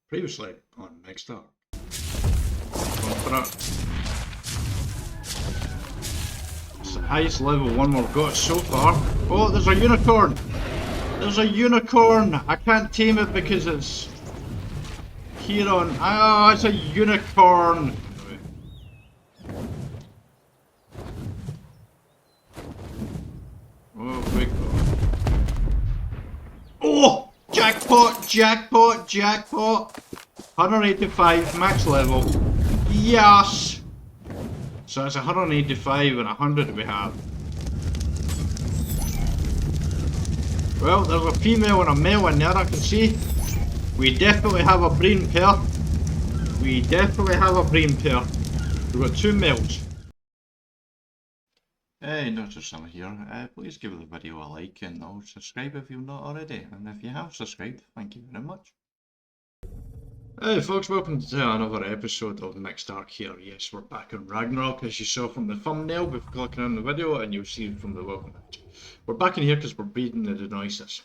Previously on Next Ark. Going for it. It's the highest level one we've got so far. Oh, there's a unicorn! There's a unicorn! I can't tame it because it's here on. Ah, it's a unicorn! Oh, quick. Oh! Jackpot! Jackpot! Jackpot! 185 max level. Yes! So it's 185 and 100 we have. Well, there's a female and a male in there, I can see. We definitely have a breeding pair. We definitely have a breeding pair. We've got two males. Hey, Notretsam here. Please give the video a like and subscribe if you've not already. And if you have subscribed, thank you very much. Hey folks, welcome to another episode of Next Ark here. Yes, we're back in Ragarnok, as you saw from the thumbnail before clicking on the video, and you'll see it from the welcome page. We're back in here because we're breeding the deinonychus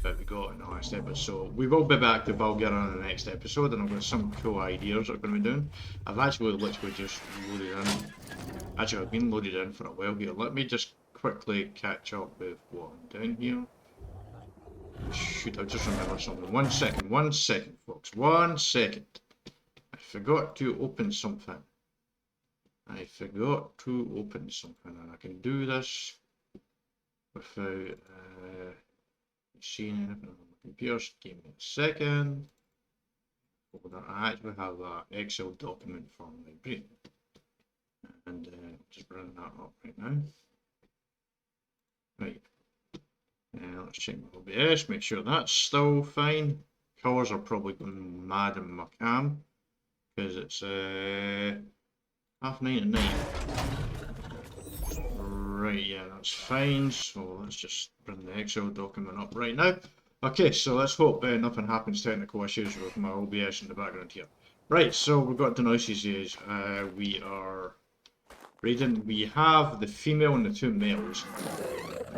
that we got in the last episode. We will be back to Bulgaria in the next episode, and I've got some cool ideas that we're going to be doing. I've actually literally just loaded in. Actually, I've been loaded in for a while here. Let me just quickly catch up with what I'm doing here. Shoot, I just remembered something. One second, folks. 1 second. I forgot to open something. And I can do this without seeing anything on my computer. Just give me a second. I actually have an Excel document for my brain. And just bring that up right now. Right. Let's check my OBS, make sure that's still fine. Colours are probably going mad in my cam because it's 9:30 at night. Right, yeah, that's fine. So let's just bring the Excel document up right now. Okay, so let's hope nothing happens, technical issues with my OBS in the background here. Right, so we've got deinonychus. We are breeding. We have the female and the two males.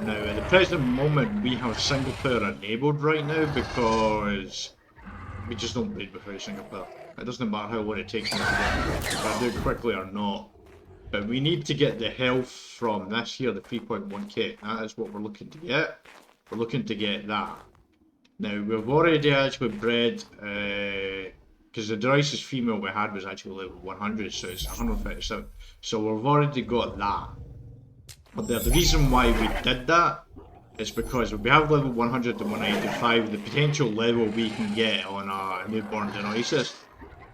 Now, at the present moment, we have single player enabled right now because we just don't breed with a single player. It doesn't matter how long it takes me to get if I do it quickly or not. But we need to get the health from this here, the 3.1k. That is what we're looking to get. We're looking to get that. Now, we've already actually bred, because the deinonychus female we had was actually level 100, so it's 157. So we've already got that. But the reason why we did that is because if we have level 100 to 185, the potential level we can get on a newborn deinonychus,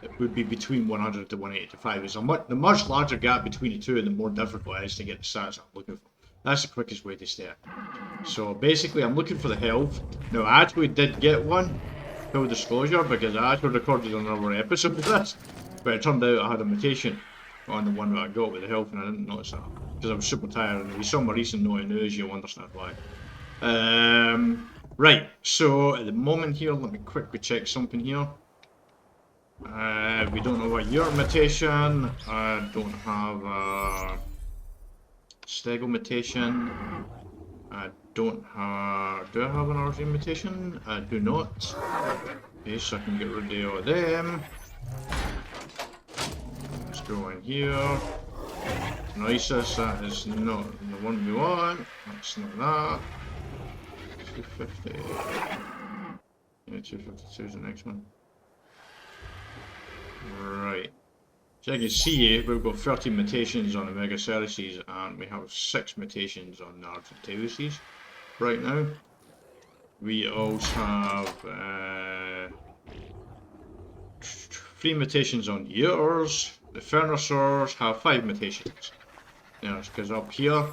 it would be between 100 to 185. There's the much larger gap between the two, and the more difficult it is to get the stats I'm looking for. That's the quickest way to start. So basically, I'm looking for the health. Now, I actually did get one, full disclosure, because I actually recorded another episode of this, but it turned out I had a mutation on the one that I got with the health, and I didn't notice that because I was super tired. And if you saw my recent Notey news, you'll understand why. Right, so at the moment here, let me quickly check something here. We don't know what your mutation. I don't have a stego mutation. I don't have. Do I have an RG mutation? I do not. Okay, so I can get rid of all of them. Let's go in here. Deinonychus, that is not the one we want. That's not that. 250. Yeah, 252 is the next one. Right. So you can see, we've got 30 mutations on the Megacericids and we have 6 mutations on the Argenteuses right now. We also have 3 mutations on yours. The Dinosaurs have 5 mutations. Yeah, it's because up here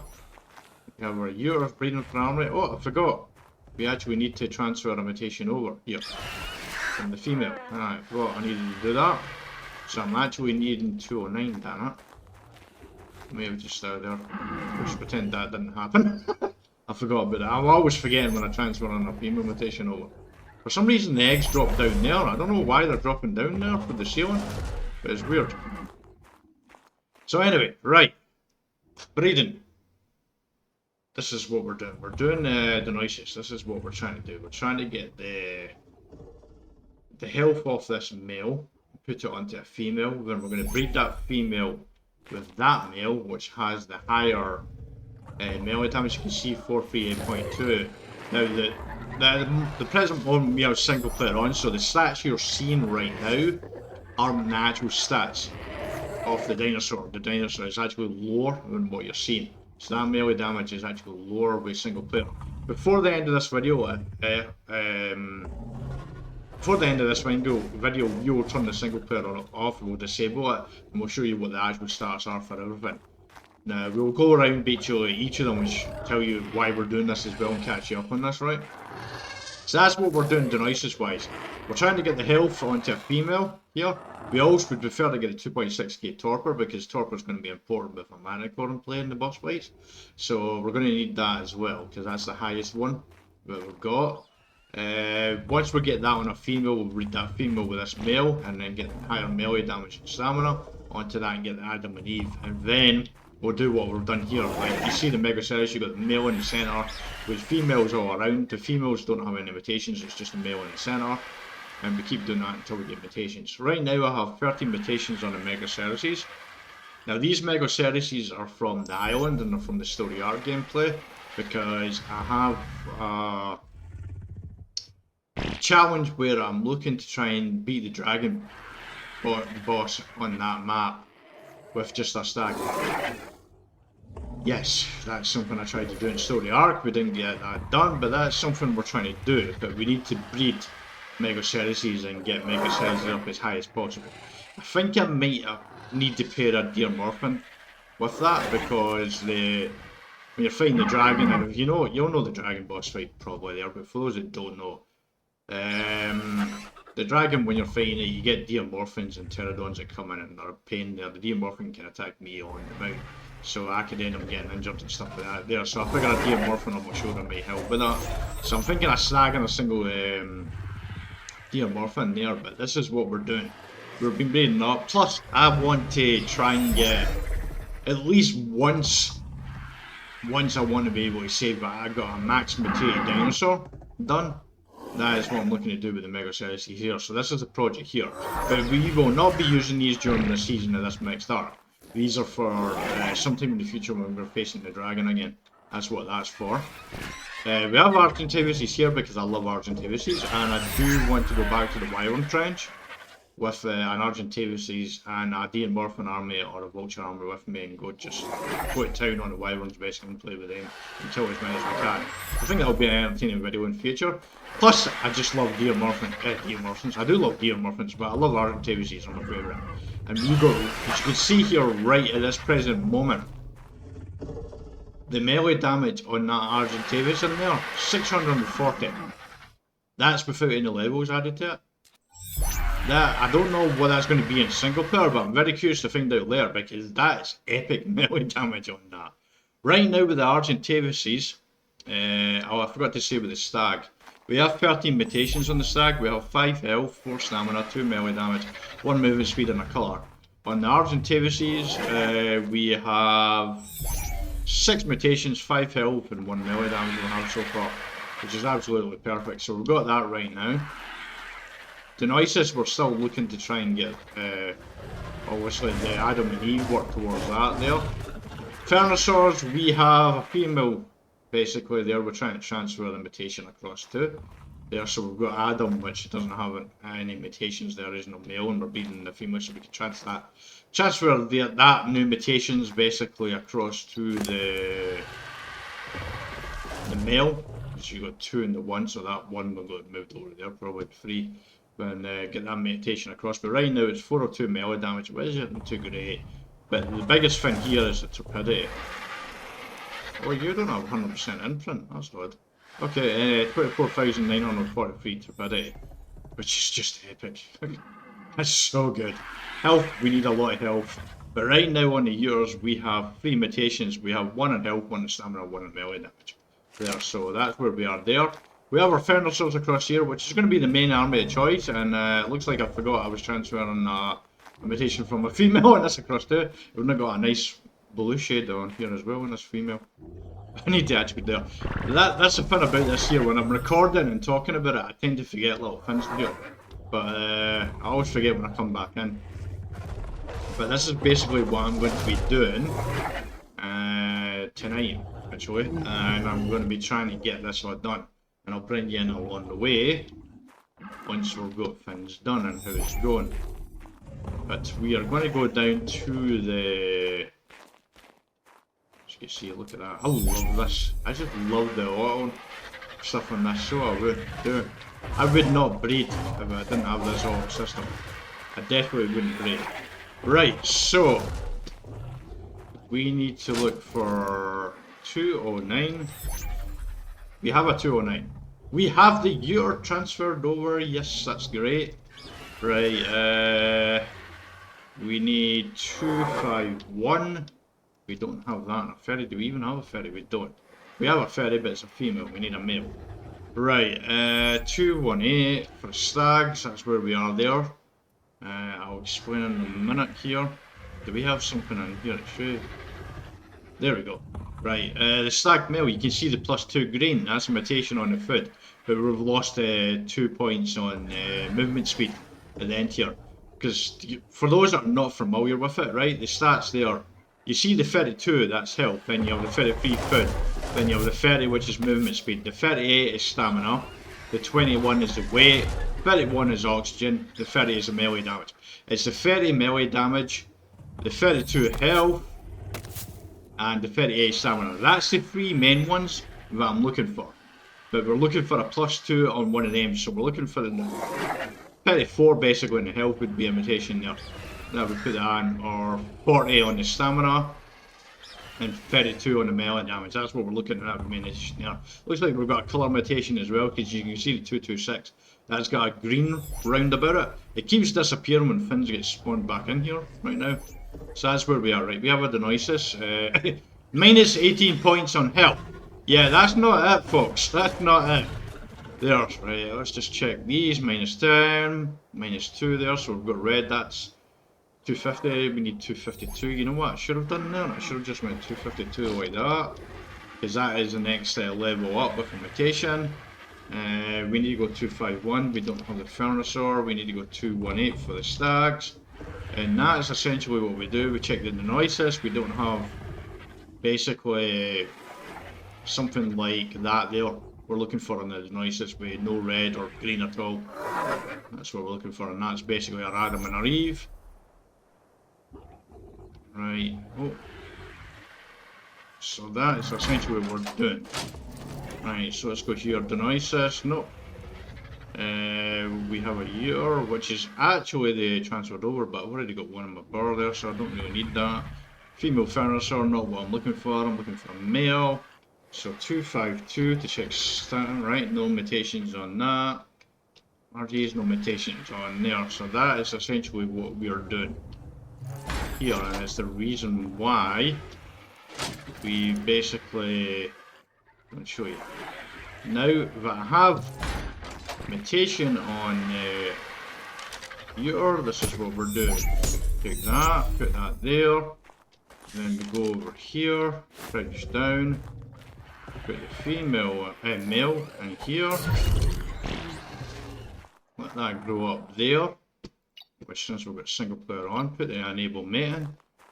we have our yours breeding primary. Oh, I forgot. We actually need to transfer a mutation over here from the female. Alright, I forgot I needed to do that. So I'm actually needing 209, damn it. Maybe just out there. Just pretend that didn't happen. I forgot about that. I'm always forgetting when I transfer on a female mutation over. For some reason the eggs drop down there. I don't know why they're dropping down there for the ceiling, but it's weird. So anyway, right. Breeding. This is what we're doing. We're doing deinonychus. This is what we're trying to do. We're trying to get the the health of this male, put it onto a female, then we're going to breed that female with that male, which has the higher melee damage. You can see 438.2. Now, the present moment we have single player on, so the stats you're seeing right now are natural stats of the dinosaur. The dinosaur is actually lower than what you're seeing. So that melee damage is actually lower with single player. Before the end of this video, you will turn the single player off, we'll disable it, and we'll show you what the actual stats are for everything. Now, we'll go around each of them, which tell you why we're doing this as well and catch you up on this, right? So that's what we're doing deinonychus wise. We're trying to get the health onto a female here. We also would prefer to get a 2.6k torpor, because torpor is going to be important with a manicorn play in the boss fights. So we're going to need that as well, because that's the highest one that we've got. Once we get that on a female, we'll breed that female with this male, and then get higher melee damage and stamina onto that and get the Adam and Eve, and then we'll do what we've done here. Like you see the Megaceros, you've got the male in the centre with females all around. The females don't have any mutations, it's just the male in the centre, and we keep doing that until we get mutations. Right now I have 13 mutations on the Megaceros. Now these Megaceros are from the island and they're from the Story Ark gameplay, because I have a challenge where I'm looking to try and beat the dragon boss on that map with just a stag. Yes, that's something I tried to do in Story Ark. We didn't get that done, but that's something we're trying to do. But we need to breed Megaceros and get Megaceros up as high as possible. I think I might need to pair a deer morphin with that, because when you're fighting the dragon, and if you'll know the dragon boss fight probably there, but for those that don't know, the dragon, when you're fighting it, you get deomorphins and pterodons that come in and are a pain there. The deomorphin can attack me on the mount, so I could end up getting injured and stuff like that there. So I figured a deomorphin on my shoulder may help with that. So I'm thinking of snagging a single deomorphin there, but this is what we're doing. We've been breeding up. Plus, I want to try and get at least once I want to be able to say that I got a max mutated dinosaur done. That is what I'm looking to do with the Megaceros here. So this is the project here. But we will not be using these during the season of this mixed arc. These are for sometime in the future when we're facing the dragon again. That's what that's for. We have Argentavis here because I love Argentavis, and I do want to go back to the Wyvern Trench with an Argentavis and a Deomorphin army or a Vulture army with me, and go to town on the Wyverns basically and play with them until as many as we can. I think that'll be an entertaining video in the future. Plus, I just love Deomorphins. I do love Deomorphins, but I love Argentavis, are my favourite. And as you can see here right at this present moment, the melee damage on that Argentavis in there, 640. That's without any levels added to it. I don't know what that's going to be in single player, but I'm very curious to find out later, because that's epic melee damage on that. Right now with the Argentavis, I forgot to say with the stag, we have 13 mutations on the stag. We have 5 health, 4 stamina, 2 melee damage, 1 movement speed and a colour. On the Argentavis, we have 6 mutations, 5 health and 1 melee damage we have so far, which is absolutely perfect. So we've got that right now. Deinonychus, we're still looking to try and get, obviously, the Adam and Eve work towards that there. Dinosaurs, we have a female, basically, there. We're trying to transfer the mutation across to there. So we've got Adam, which doesn't have any mutations. There is no male, and we're breeding the female, so we can transfer that new mutations basically across to the male. So you got 2 in the 1, so that 1 will get moved over there, probably 3. And get that mutation across. But right now it's 402 melee damage, which isn't too great. But the biggest thing here is the torpidity. Oh, you don't have 100% imprint, that's odd. Okay, 24,943 torpidity, which is just epic. That's so good. Health, we need a lot of health. But right now on the years we have 3 mutations. We have 1 in health, 1 in stamina, 1 in melee damage. There, so that's where we are there. We have our Dinosaurs across here, which is going to be the main army of choice, and it looks like I forgot I was transferring a mutation from a female and this across too. We've now got a nice blue shade on here as well in this female. I need to actually do that. That's the fun about this here. When I'm recording and talking about it, I tend to forget little things here. but I always forget when I come back in. But this is basically what I'm going to be doing tonight, actually, and I'm going to be trying to get this all done. And I'll bring you in along the way once we've got things done and how it's going. But we are going to go down to the... As you can see, look at that. I love this. I just love the auto stuff on this, so I would do. I would not breed if I didn't have this auto system. I definitely wouldn't breed. Right, so we need to look for 209. We have a 209. We have the year transferred over. Yes, that's great. Right, we need 251. We don't have that. A ferry. Do we even have a ferry? We don't. We have a ferry, but it's a female. We need a male. Right, 218 for stags. That's where we are there. I'll explain in a minute here. Do we have something in here? It should. There we go. Right, the stag male, you can see the +2 green. That's a mutation on the foot. But we've lost 2 points on movement speed at the end here. Because for those that are not familiar with it, right, the stats there, you see the 32, that's health, then you have the 33 foot, then you have the 30, which is movement speed, the 38 is stamina, the 21 is the weight, 31 is oxygen, the 30 is the melee damage. It's the 30 melee damage, the 32 health, and the 38 stamina. That's the 3 main ones that I'm looking for. But we're looking for a +2 on one of them, so we're looking for the 34 basically, and the health would be a mutation there. That would put that on, or 40 on the stamina, and 32 on the melee damage. That's what we're looking at mutation there. Looks like we've got a colour mutation as well, because you can see the 226. That's got a green round about it. It keeps disappearing when things get spawned back in here right now. So that's where we are, right? We have a deinonychus. Minus 18 points on health. Yeah, that's not it, folks. That's not it. There, right, let's just check these. Minus 10, minus 2 there, so we've got red, that's 250, we need 252. You know what I should have done there? I should have just went 252 like that, because that is the next level up with a mutation. We need to go 251, we don't have the Dinosaur. We need to go 218 for the stags. And that is essentially what we do. We check the deinonychus, we don't have basically something like that there. We're looking for on the deinonychus with no red or green at all. That's what we're looking for, and that's basically our Adam and our Eve. Right, oh. So that is essentially what we're doing. Right, so let's go here, deinonychus, no. We have a year, which is actually the transferred over, but I've already got one in my bar there, so I don't really need that. Female Dinosaur, not what I'm looking for. I'm looking for a male. So 252 to check stat, right? No mutations on that. RG's no mutations on there. So that is essentially what we are doing here, and it's the reason why we basically, let me show you. Now that I have mutation on here, this is what we're doing. Take that, put that there, then we go over here, crouch down, put the female male in here, let that grow up there, which since we've got single player on, put the enable mating.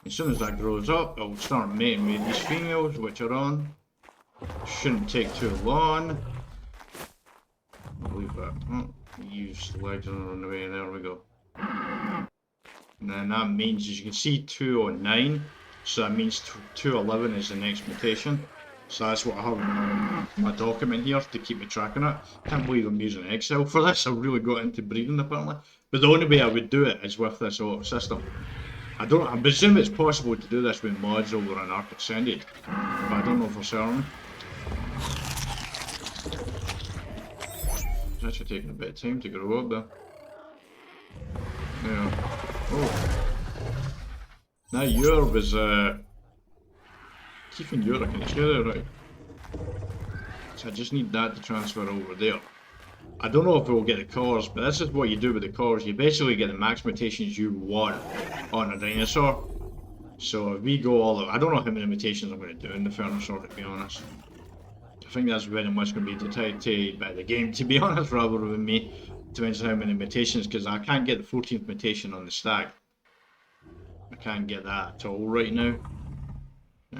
As soon as that grows up, I'll start mating with these females which are on. Shouldn't take too long. I'll leave that. Oh, use the legs on the way, there we go. And then that means, as you can see, 209, so that means 211 is the next mutation. So that's what I have in my document here to keep me tracking it. Can't believe I'm using Excel for this. I've really got into breeding apparently. But the only way I would do it is with this auto system. I presume it's possible to do this with mods over on Ark Extended, but I don't know for certain. It's actually taking a bit of time to grow up there. Yeah. Oh. Now Europe is keeping Europe in together, right? So I just need that to transfer over there. I don't know if we'll get the cores, but this is what you do with the cores. You basically get the max mutations you want on a dinosaur. So if we go all the, I don't know how many mutations I'm going to do in the dinosaur, to be honest. I think that's very much going to be dictated by the game, to be honest, rather than me. Depends on how many mutations, because I can't get the 14th mutation on the stag. I can't get that at all right now.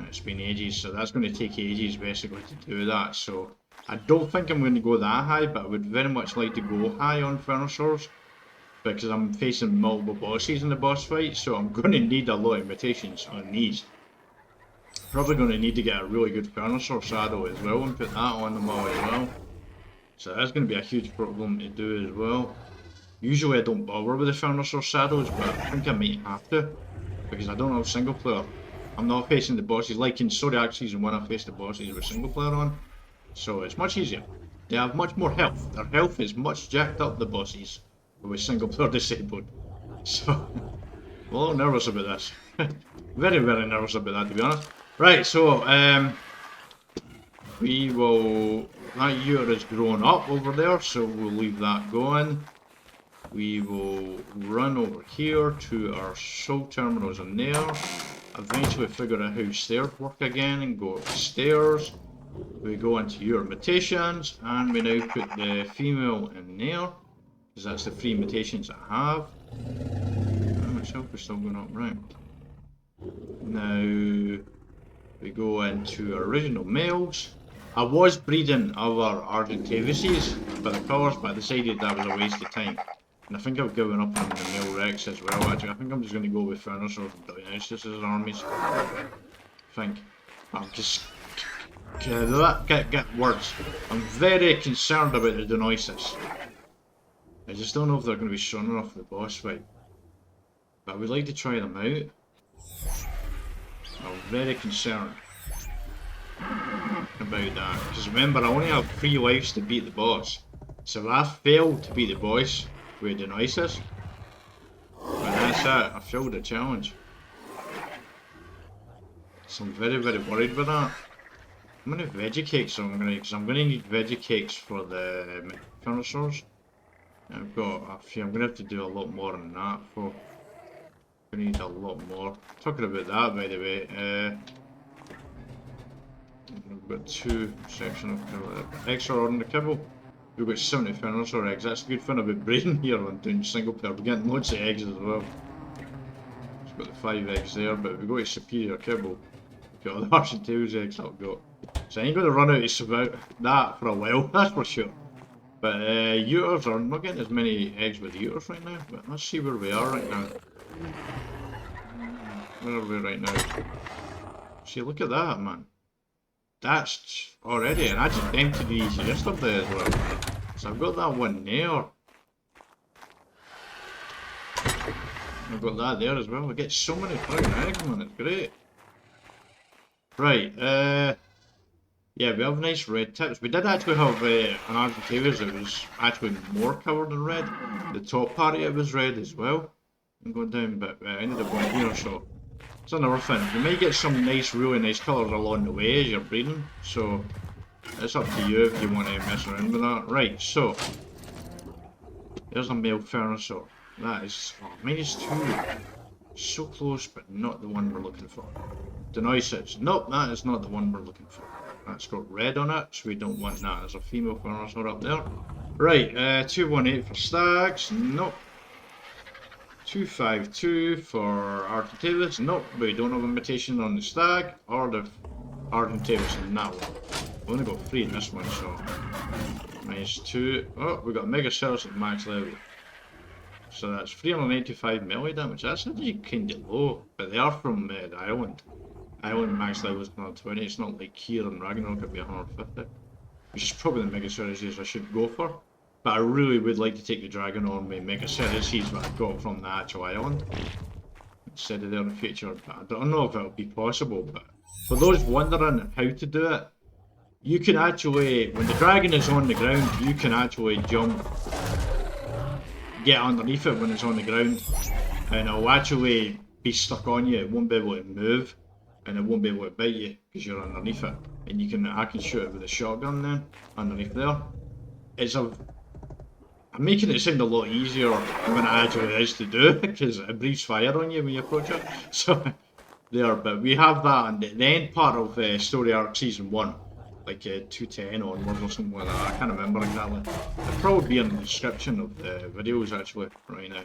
It's been ages, so that's going to take ages basically to do that. So I don't think I'm going to go that high, but I would very much like to go high on Dinosaurs, because I'm facing multiple bosses in the boss fight, so I'm going to need a lot of mutations on these. Probably going to need to get a really good Dinosaur saddle as well and put that on them all as well. So that's going to be a huge problem to do as well. Usually I don't bother with the Dinosaur saddles, but I think I might have to, because I don't have single player. I'm not facing the bosses like in Story Ark Season 1. I faced the bosses with single player on, so it's much easier. They have much more health. Their health is much jacked up, the bosses, with single player disabled. So I'm a little nervous about this. Very, very nervous about that, to be honest. Right, so we will. That unit is grown up over there, so we'll leave that going. We will run over here to our soul terminals in there. Eventually figure out how stairs work again and go upstairs. We go into your mutations and we now put the female in there, because that's the 3 mutations I have. How much health is still going up? Right. Now we go into original males. I was breeding other Argentavises by the colours, but I decided that was a waste of time. And I think I've given up on the male Rex as well. Actually, I think I'm just going to go with Dinosaurs and deinonychus as armies. I think. I'm just... Get words. I'm very concerned about the deinonychus. I just don't know if they're going to be strong enough for the boss fight. But I would like to try them out. I'm very concerned about that. Because remember, I only have 3 lives to beat the boss. So if I fail to beat the boss with deinonychus, well, that's it. I failed the challenge. So I'm very, very worried about that. How many veggie cakes am I going to... Because I'm going to need veggie cakes for the Dinosaurs. I've got a few. I'm going to have to do a lot more than that for... I need a lot more. Talking about that, by the way, we've got 2 sections of extraordinary kibble. We've got 70 dinosaur eggs. That's a good fun about breeding here on doing single player. We're getting loads of eggs as well. We've got the 5 eggs there, but we've got a superior kibble. We've got the Arch and Tails eggs that we've got. So I ain't going to run out of that for a while, that's for sure. But Uters are not getting as many eggs with Uters right now, but let's see where we are right now. Where are we right now? See, look at that, man. That's already, and I just emptied these yesterday as well. So I've got that one there. I've got that there as well. I get so many friggin' eggs, man, it's great. Right, yeah, we have nice red tips. We did actually have an Argentavis that was actually more covered in red. The top part of it was red as well. I'm going down, but I ended up going here, so it's another thing. You might get some nice, really nice colours along the way as you're breeding, so it's up to you if you want to mess around with that. Right, so there's a male Dinosaur. That is -2. So close, but not the one we're looking for. Dinosaurs. Nope, that is not the one we're looking for. That's got red on it, so we don't want that. There's a female Dinosaur up there. Right, 218 for stags. Nope. 252 for Argentavis. Nope, we don't have a mutation on the stag or the Argentavis in that one. We've only got 3 in this one, so -2. Oh, we got a Megaceros at max level. So that's 395 melee damage. That's actually kind of low, but they are from the island. Island max level is 120. It's not like here in Ragarnok it'd be 150. Which is probably the Megaceros I should go for. But I really would like to take the dragon on with Megaceros that I got from the actual island instead of there in the future. But I don't know if it'll be possible. But for those wondering how to do it, you can actually, when the dragon is on the ground, you can actually jump, get underneath it when it's on the ground, and it'll actually be stuck on you. It won't be able to move, and it won't be able to bite you because you're underneath it. And I can shoot it with a shotgun then underneath there. I'm making it sound a lot easier than it actually is to do because it breathes fire on you when you approach it. So there, but we have that, and the end part of Story Ark Season 1 like 210 onwards or something like that. I can't remember exactly. It'll probably be in the description of the videos actually right now.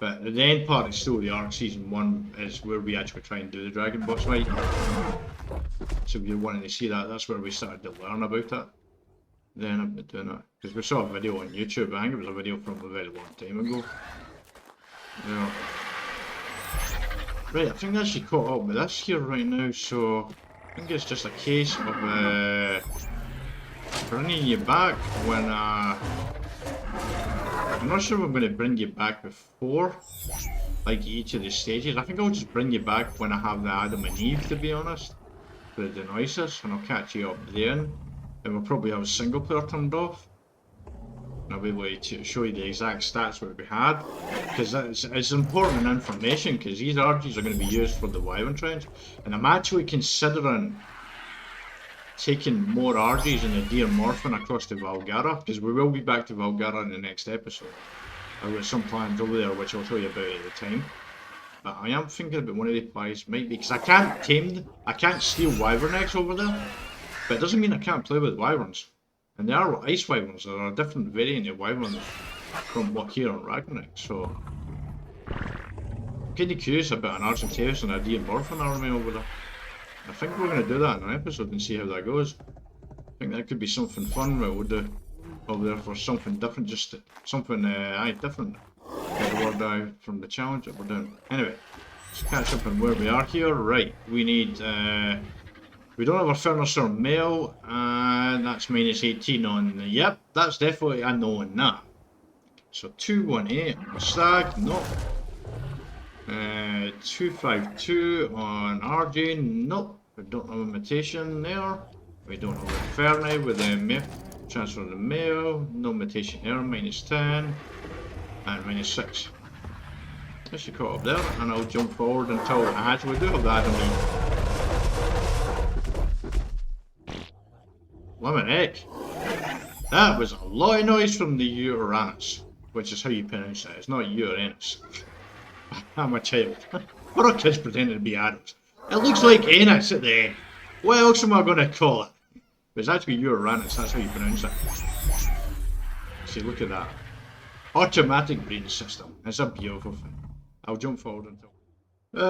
But the end part of Story Ark Season 1 is where we actually try and do the dragon boss fight. So if you're wanting to see that, that's where we started to learn about it. Then I've been doing it. Because we saw a video on YouTube, I think it was a video from a very long time ago. Yeah. Right, I think I actually caught up with this here right now, so I think it's just a case of bringing you back when I'm not sure if I'm going to bring you back before like each of the stages. I think I'll just bring you back when I have the Adam and Eve, to be honest, for the deinonychus, and I'll catch you up then, and we'll probably have a single player turned off. And I'll be able to show you the exact stats what we had, because it's important information, because these RGs are going to be used for the wyvern trench, and I'm actually considering taking more RGs in the Deer Morphin across to Valgara, because we will be back to Valgara in the next episode. I've got some plans over there which I'll tell you about at the time. But I am thinking about one of the plays might be, because I can't tame them, I can't steal wyvern eggs over there, but it doesn't mean I can't play with wyverns. And there are ice wyverns, there are a different variant of wyverns from what here on Ragarnok, so I'm kind of curious about an Argentaeus and a Deer Morphin army over there. I think we're going to do that in an episode and see how that goes. I think that could be something fun that we'll do over there for something different, just something different from the challenge that we're doing. Anyway, let's catch up on where we are here. Right, we need, we don't have a Dinosaur male, and that's minus 18 on, yep, that's definitely a no on that. So 218 on Stag, no. 252 on RJ, nope. We don't have a mutation there. We don't have a Fernie with a transfer to the male. No mutation there, minus 10 and minus 6. I should caught up there, and I'll jump forward until I actually do have that on me. Lemon egg. That was a lot of noise from the Uranus, which is how you pronounce it. It's not Uranus. I'm a child. What are kids pretending to be adults? It looks like anus at the end. What else am I going to call it? It's actually Uranus, that's how you pronounce it. See, look at that. Automatic breeding system. It's a beautiful thing. I'll jump forward until...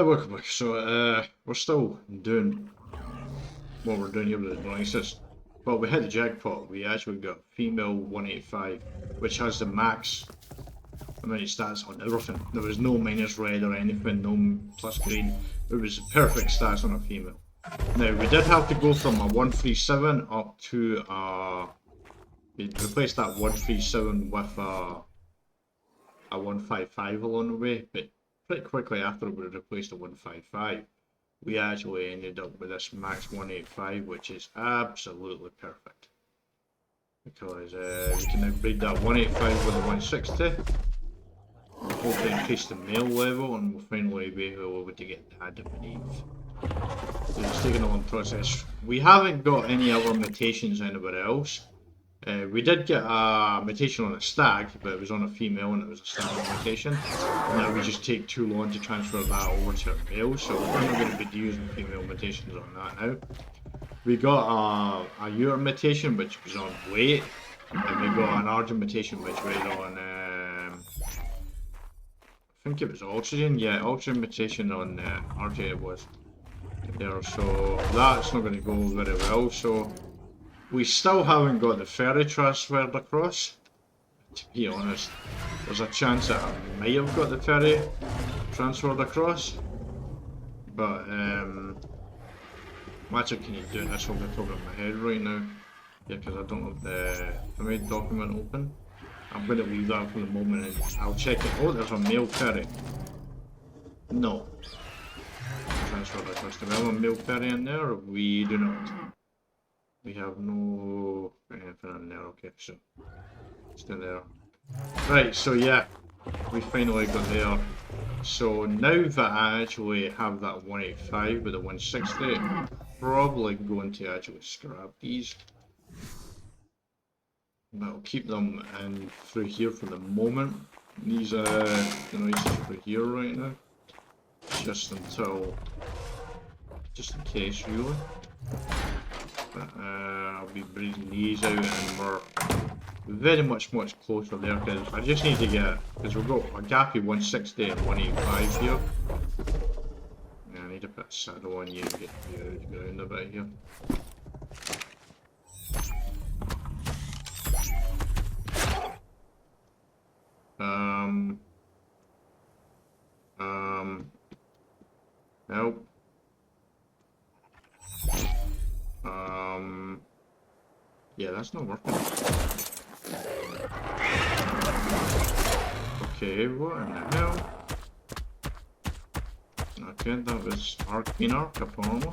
welcome back. So, we're still doing what we're doing here with the deinonychus. Well, we hit the jackpot. We actually got female 185, which has the max amount of stats on everything. There was no minus red or anything, no plus green. It was perfect stats on a female. Now, we did have to go from a 137 up to we replaced that 137 with a 155 along the way, but pretty quickly after we replaced the 155, we actually ended up with this max 185, which is absolutely perfect. Because we can now breed that 185 with a 160. We'll hopefully increase the male level, and we'll finally be able to get Adam and Eve. So it's taken a long process. We haven't got any other mutations anywhere else. We did get a mutation on a stag, but it was on a female and it was a standard mutation. Now we just take too long to transfer that over to a male, so we're not going to be using female mutations on that now. We got a Ur mutation which was on weight, and we got an Argent mutation which was on, I think it was oxygen, yeah, oxygen mutation on RJ it was there, so that's not going to go very well. So we still haven't got the ferry transferred across. To be honest, there's a chance that I might have got the ferry transferred across, but I'm actually can you do this off the top of my head right now, yeah, because I don't have the permit document open. I'm going to leave that for the moment and I'll check it. Oh, there's a male ferry. No. Transfer across. Do we have a male ferry in there? Or we do not. We have no anything in there. Okay, so still there. Right, so yeah, we finally got there. So now that I actually have that 185 with a 160, I'm probably going to actually scrap these. But I'll keep them in through here for the moment. These over here right now, just in case really. But I'll be breeding these out and we're very much closer there because I just need to get, because we've got a gappy 160 and 185 here. Yeah, I need to put a saddle on you and get you out of the ground a bit here. Help. Yeah, that's not working. Okay, what in the hell? Okay, that was Ragarnok, apparently.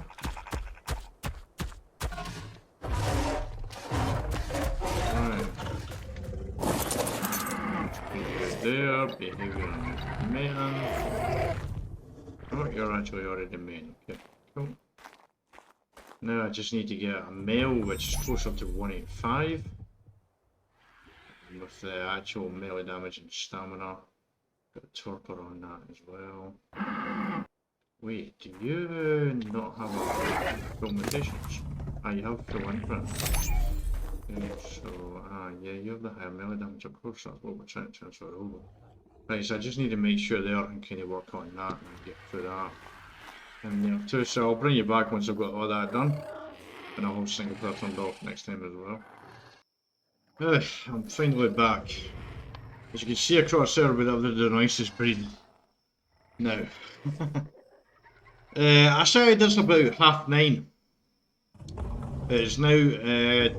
Right. Behavior there, behavior on man. Oh, you're actually already main. Okay, cool. Now I just need to get a male which is closer to 185. With the actual melee damage and stamina. Got a torpor on that as well. Wait, do you not have a full mutations? Ah, you have full imprint. Okay, so, yeah, you have the higher melee damage, of course, that's what we're trying to transfer over. Right, so I just need to make sure there and kind of work on that and get through that. And there too, so I'll bring you back once I've got all that done. And I'll have single player turned off next time as well. I'm finally back. As you can see across there with the deinonychus breeding. Now. I started this about 9:30. It's now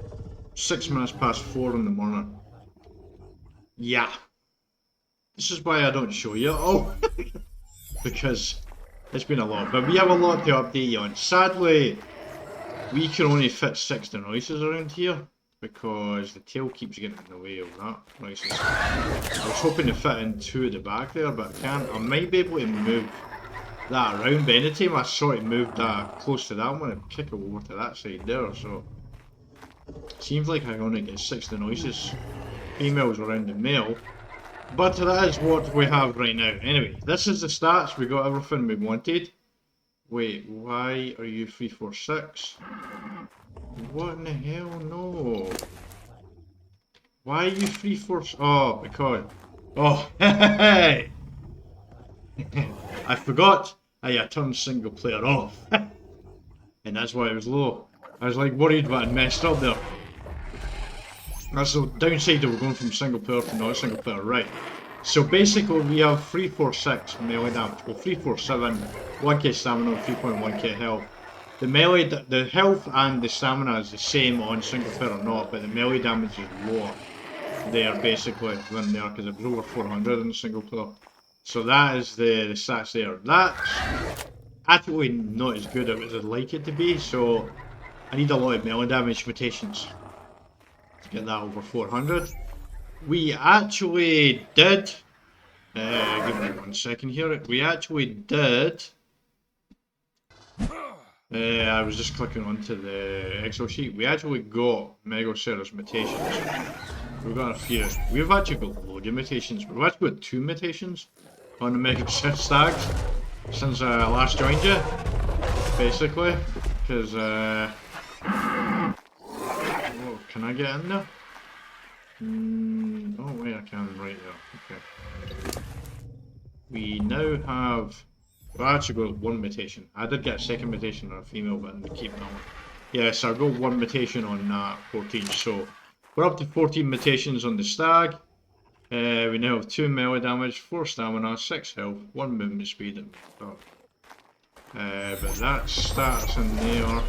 6 minutes past 4 in the morning. Yeah. This is why I don't show you all. Because it's been a lot. But we have a lot to update you on. Sadly, we can only fit 6 dinosaurs around here. Because the tail keeps getting in the way of that. I was hoping to fit in 2 at the back there, but I can't. I might be able to move that around, but anytime I sort of move that close to that, I'm going to kick it over to that side there, so seems like I'm going to get 6 dinosaurs females around the male, but that is what we have right now. Anyway, this is the stats. We got everything we wanted. Wait, why are you 346? What in the hell? No. Why are you 346? Oh, because. Oh, hey! I forgot I turned single player off. And that's why it was low. I was like worried what I'd messed up there. That's the downside of going from single player to not single player, right? So basically we have 346 melee damage, well 347, 1k stamina, 3.1k health. The melee, the health and the stamina is the same on single player or not, but the melee damage is lower there basically than there because it was over 400 in single player. So that is the stats there. That's actually not as good as I'd like it to be, so I need a lot of melee damage mutations to get that over 400. We actually did, give me 1 second here, we actually did, I was just clicking onto the Excel sheet, we actually got Megaceros mutations. We've got a few. We've actually got loads of mutations. We've actually got 2 mutations on the Megaceros stags since I last joined you, basically, because, oh, can I get in there? Oh wait, I can right there, okay. We now have, well, I actually got 1 mutation. I did get a 2nd mutation on a female, but I'm keeping that one. Yeah, so I got 1 mutation on that 14, so we're up to 14 mutations on the stag. We now have 2 melee damage, 4 stamina, 6 health, 1 movement speed, and but that's stats in there.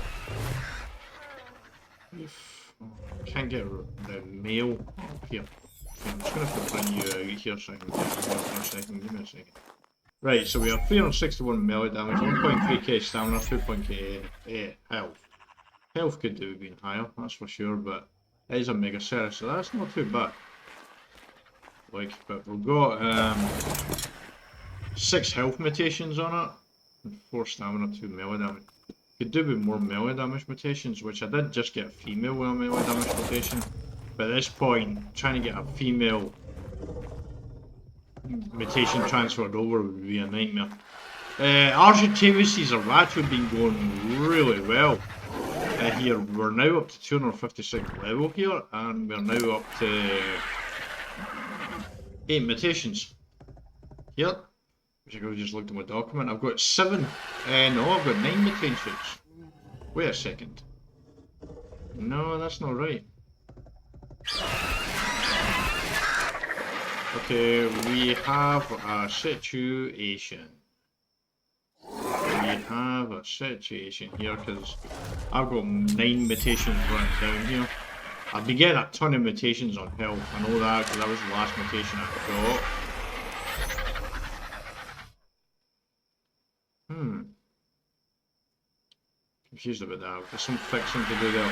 Can't get the male up here. I'm just going to bring you out here so I can get for a second. Give me a second. Right, so we have 361 melee damage, 1.3k stamina, 2.k health. Health could do being higher, that's for sure, but it is a Megaceros, so that's not too bad. Like, but we've got 6 health mutations on it, and 4 stamina, 2 melee damage. Could do with more melee damage mutations, which I did just get a female with a melee damage mutation. But at this point, trying to get a female mutation transferred over would be a nightmare. Argentavises have actually been going really well. here. We're now up to 256 level here, and we're now up to 8 mutations. Here, which I just looked at my document. I've got 7. No, I've got 9 mutations. Wait a second. No, that's not right. Okay, we have a situation. We have a situation here because I've got 9 mutations running down here. I've been getting a ton of mutations on health. I know that because that was the last mutation I got. Confused about that. There's some fixing to do there.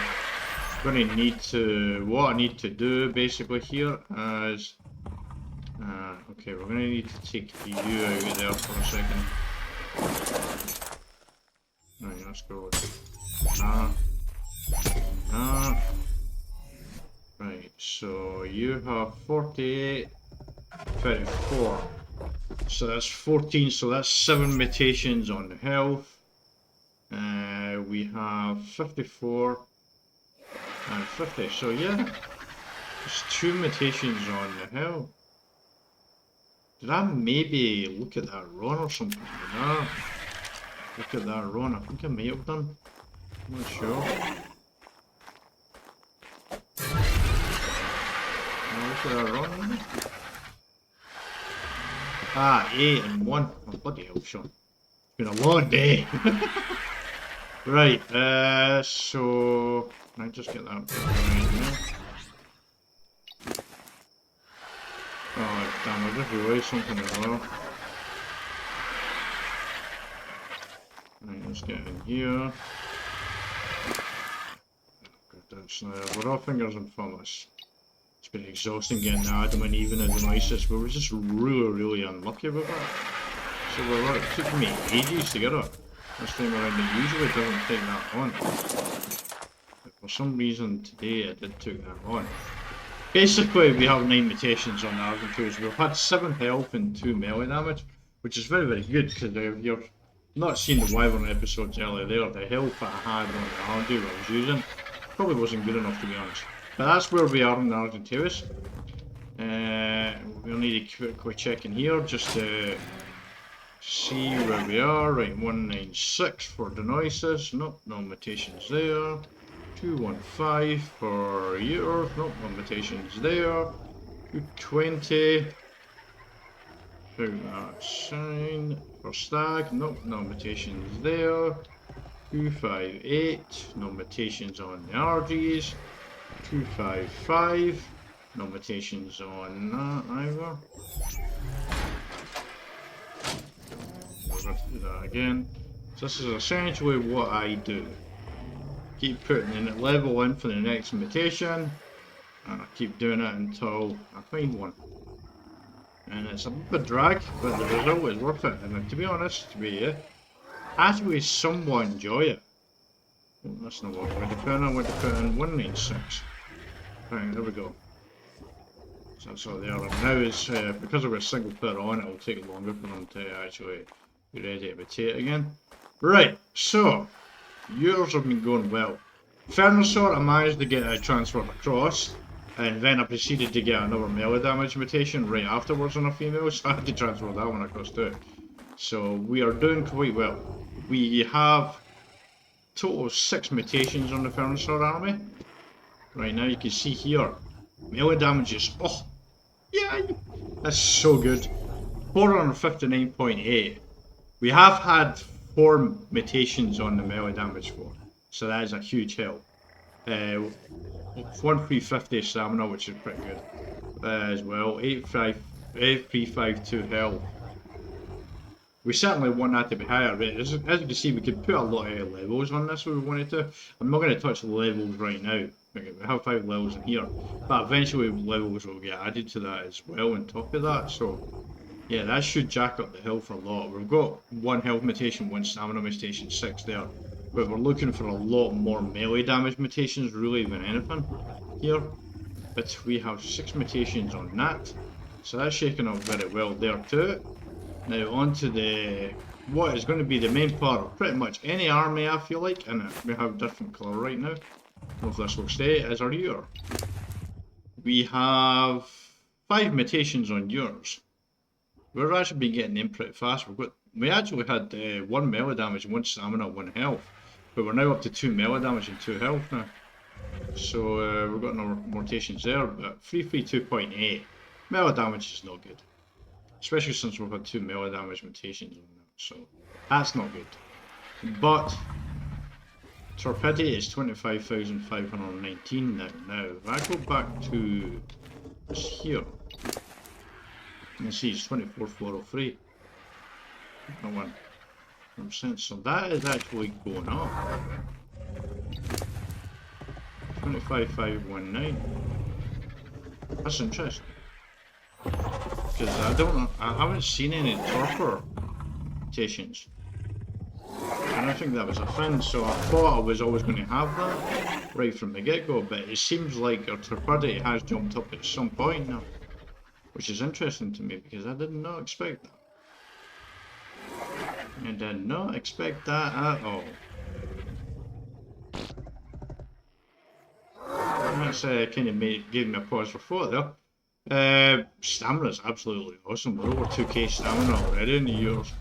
Gonna need to. What I need to do basically here is. Okay, we're gonna need to take you out of there for a second. Right, let's go with Right, so you have 48, 34. So that's 14, so that's 7 mutations on health. We have 54 and 50, so yeah, there's 2 mutations on the health. Did I maybe look at that run or something? Did I look at that run? I think I may have done. I'm not sure. Look at that run. Ah, 8 and 1. Oh, bloody hell, Sean. It's been a long day. Right, so can I just get that right now? Oh damn, I just realised something as well. Right, let's get in here. We're all fingers and thumbs. It's been exhausting getting Adam and even a deinonychus, but we're just really unlucky with that. So it took me ages to get it. This time around it usually doesn't take that long. But for some reason today it did take that long. Basically we have 9 mutations on the Ragarnok. We've had 7 health and 2 melee damage, which is very good because you've not seen the Wyvern episodes earlier there. The health that I had on the Ragarnok I was using probably wasn't good enough to be honest. But that's where we are in the Ragarnok. We'll need to quickly check in here just to see where we are. Right, 196 for deinonychus. Nope, no mutations there. 215 for you. Nope, no mutations there. 220. That sign for stag. Nope, no mutations there. 258. No mutations on the RGs. 255. No mutations on that either. We're going to do that again. So this is essentially what I do. Keep putting in a level in for the next mutation, and I keep doing it until I find one. And it's a bit of a drag, but the result is worth it. And to be honest, as we somewhat enjoy it. Oh, that's not what I want to put in. I want to put in 196. Right, there we go. So that's all there. And now is because I've got a single player on, it will take longer for them to actually be ready to mutate again. Right, so yours have been going well. Dinosaur, I managed to get a transferred across, and then I proceeded to get another melee damage mutation right afterwards on a female, so I had to transfer that one across too. So we are doing quite well. We have a total of 6 mutations on the Dinosaur army. Right now you can see here, melee damage is, oh, yay! That's so good. 459.8. We have had 4 mutations on the melee damage for, so that is a huge help. 1350 stamina, which is pretty good as well. 8352 health. We certainly want that to be higher, but as you can see, we could put a lot of levels on this if we wanted to. I'm not going to touch the levels right now. We have 5 levels in here, but eventually levels will get added to that as well on top of that. So yeah, that should jack up the health a lot. We've got 1 health mutation, 1 stamina mutation, 6 there. But we're looking for a lot more melee damage mutations really than anything here. But we have 6 mutations on that. So that's shaking up very well there too. Now onto the what is going to be the main part of pretty much any army, I feel like, and we have different colour right now. I don't know if this will stay, is our ear. We have 5 mutations on yours. We've actually been getting them pretty fast. We actually had 1 melee damage, 1 stamina, 1 health. But we're now up to 2 melee damage and 2 health now. So we've got no mutations there, but 332.8. Melee damage is not good. Especially since we've had 2 melee damage mutations on that. So that's not good. But torpidity is 25,519 now. Now, if I go back to this here, you can see it's 24,403. No 1%. So that is actually going up. 25,519. That's interesting. Because I haven't seen any torpor mutations. And I think that was a thing, so I thought I was always going to have that right from the get-go, but it seems like our torpidity has jumped up at some point now, which is interesting to me because I did not expect that. I did not expect that at all. That's kind of gave me a pause for thought there. Stamina is absolutely awesome. We're over 2k stamina already in the years.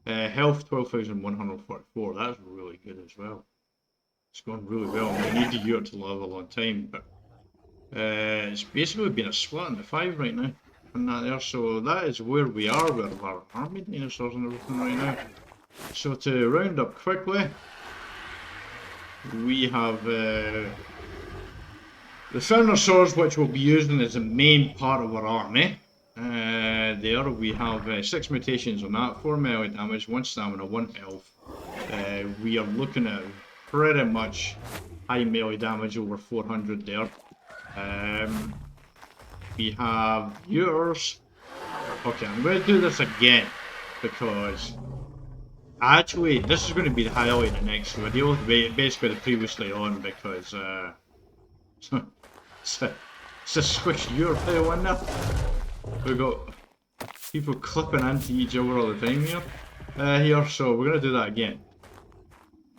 Health 12,144. That's really good as well. It's going really well. I need the year to level on time, but it's basically been a split into 5 right now. And that there, so that is where we are with our army dinosaurs and everything right now. So to round up quickly, we have the Dinosaurs, which we'll be using as the main part of our army. There we have 6 mutations on that, 4 melee damage, 1 stamina, 1 health. We are looking at pretty much high melee damage, over 400 there. We have yours. Okay, I'm going to do this again because actually this is going to be the highlight of the next video, basically the previously on, because it's a squished your player one now. We've got people clipping into each other all the time here, so we're going to do that again.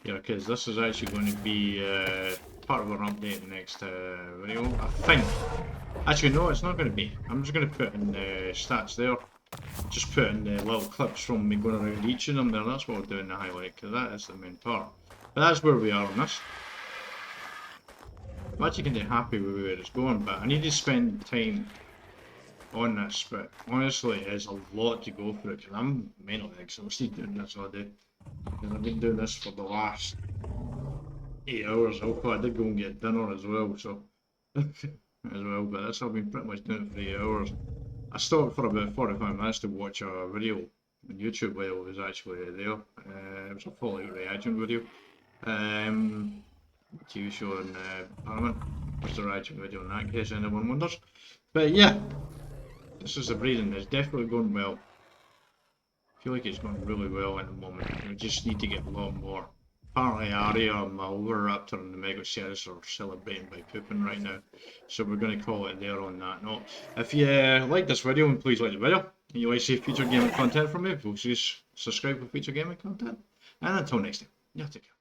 Yeah, because this is actually going to be part of our update in the next video, I think. Actually, no, it's not going to be. I'm just going to put in stats there. Just put in the little clips from me going around each of them there. That's what we'll do in the highlight, because that is the main part. But that's where we are on this. I'm actually kind of happy with where it's going, but I need to spend time on this. But honestly, it's a lot to go through, because I'm mentally exhausted doing this all day. Because I've been doing this for the last 8 hours. I did go and get dinner as well, so but that's I've been pretty much doing it for 8 hours. I stopped for about 45 minutes to watch a video on YouTube while it was actually there. It was a full-out reaction video. TV show in Parliament. What's the reaction video in that case, anyone wonders? But yeah, this is the breeding. It's definitely going well. I feel like it's going really well at the moment. We just need to get a lot more. Apparently Aria, my Oviraptor and the Megaceros are celebrating by pooping right now. So we're going to call it there on that note. If you like this video, please like the video. And you like to see future gaming content from me, please subscribe for future gaming content. And until next time, yeah, take care.